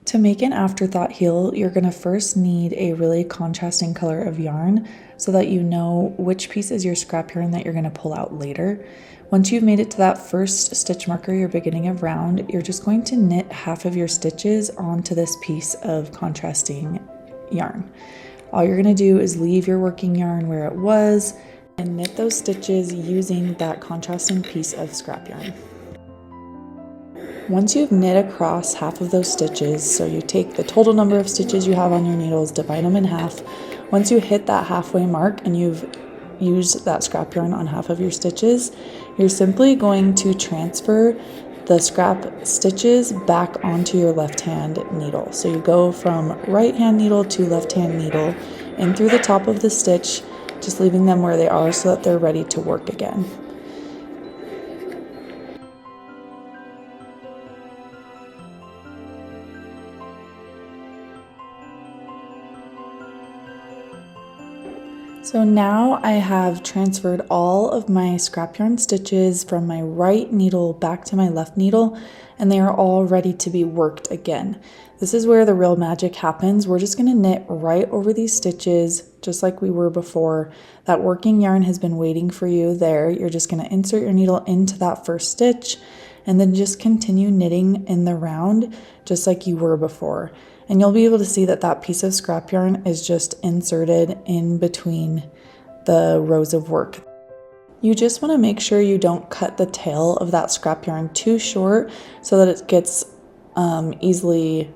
To make an afterthought heel, you're going to first need a really contrasting color of yarn so that you know which piece is your scrap yarn that you're going to pull out later. Once you've made it to that first stitch marker, your beginning of round, you're just going to knit half of your stitches onto this piece of contrasting yarn. All you're going to do is leave your working yarn where it was and knit those stitches using that contrasting piece of scrap yarn. Once you've knit across half of those stitches, so you take the total number of stitches you have on your needles, divide them in half. Once you hit that halfway mark and you've used that scrap yarn on half of your stitches, you're simply going to transfer the scrap stitches back onto your left hand needle. So you go from right hand needle to left hand needle in through the top of the stitch, just leaving them where they are so that they're ready to work again. So now I have transferred all of my scrap yarn stitches from my right needle back to my left needle, and they are all ready to be worked again. This is where the real magic happens. We're just going to knit right over these stitches just like we were before. That working yarn has been waiting for you there. You're just going to insert your needle into that first stitch and then just continue knitting in the round just like you were before. And you'll be able to see that that piece of scrap yarn is just inserted in between the rows of work. You just want to make sure you don't cut the tail of that scrap yarn too short so that it gets easily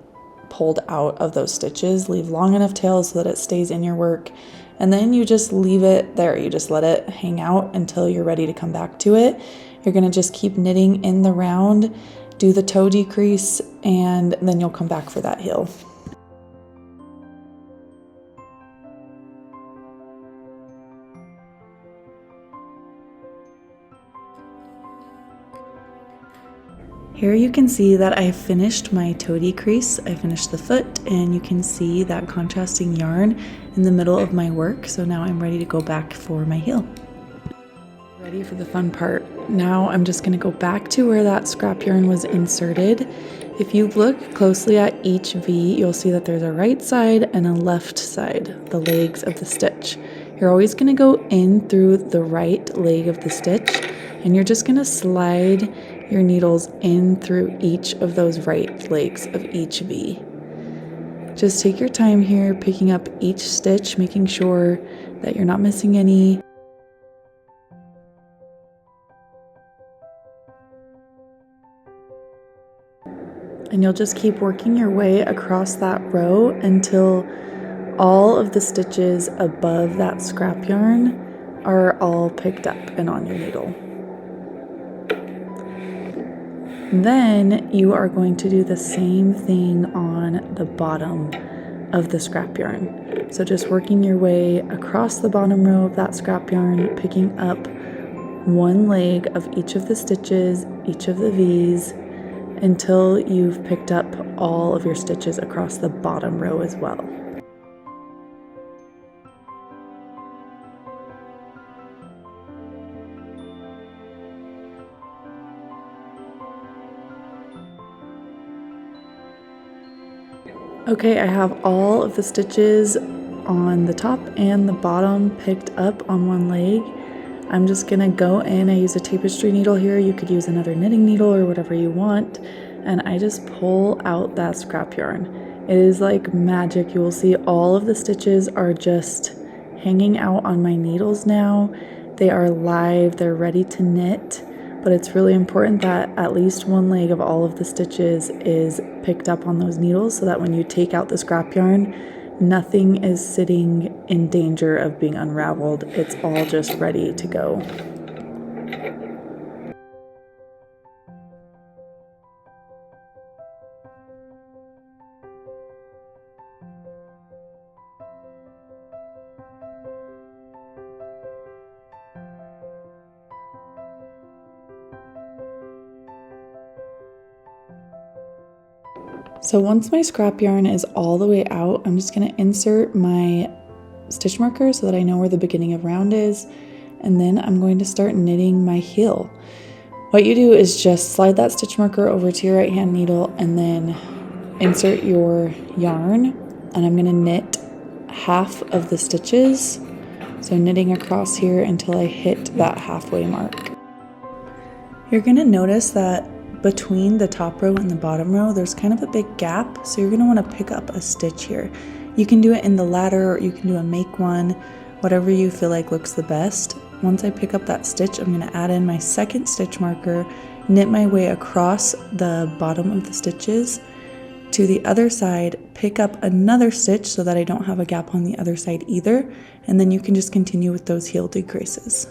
pulled out of those stitches. Leave long enough tails so that it stays in your work. And then you just leave it there. You just let it hang out until you're ready to come back to it. You're going to just keep knitting in the round, do the toe decrease, and then you'll come back for that heel. Here you can see that I finished my toe decrease. I finished the foot, and you can see that contrasting yarn in the middle of my work. So now I'm ready to go back for my heel. Ready for the fun part. Now I'm just going to go back to where that scrap yarn was inserted. If you look closely at each V, you'll see that there's a right side and a left side, the legs of the stitch. You're always going to go in through the right leg of the stitch, and you're just going to slide your needles in through each of those right legs of each V. Just take your time here, picking up each stitch, making sure that you're not missing any. And you'll just keep working your way across that row until all of the stitches above that scrap yarn are all picked up and on your needle. Then you are going to do the same thing on the bottom of the scrap yarn. So just working your way across the bottom row of that scrap yarn, picking up one leg of each of the stitches, each of the V's, until you've picked up all of your stitches across the bottom row as well. Okay, I have all of the stitches on the top and the bottom picked up on one leg. I'm just gonna go in, I use a tapestry needle here, you could use another knitting needle or whatever you want, and I just pull out that scrap yarn. It is like magic. You will see all of the stitches are just hanging out on my needles now. They are live, they're ready to knit, but it's really important that at least one leg of all of the stitches is picked up on those needles so that when you take out the scrap yarn, nothing is sitting in danger of being unraveled. It's all just ready to go. So once my scrap yarn is all the way out, I'm just going to insert my stitch marker so that I know where the beginning of round is, and then I'm going to start knitting my heel. What you do is just slide that stitch marker over to your right hand needle and then insert your yarn, and I'm gonna knit half of the stitches. So knitting across here until I hit that halfway mark. You're gonna notice that between the top row and the bottom row, there's kind of a big gap. So you're gonna wanna pick up a stitch here. You can do it in the ladder, or you can do a make one, whatever you feel like looks the best. Once I pick up that stitch, I'm gonna add in my second stitch marker, knit my way across the bottom of the stitches to the other side, pick up another stitch so that I don't have a gap on the other side either, and then you can just continue with those heel decreases.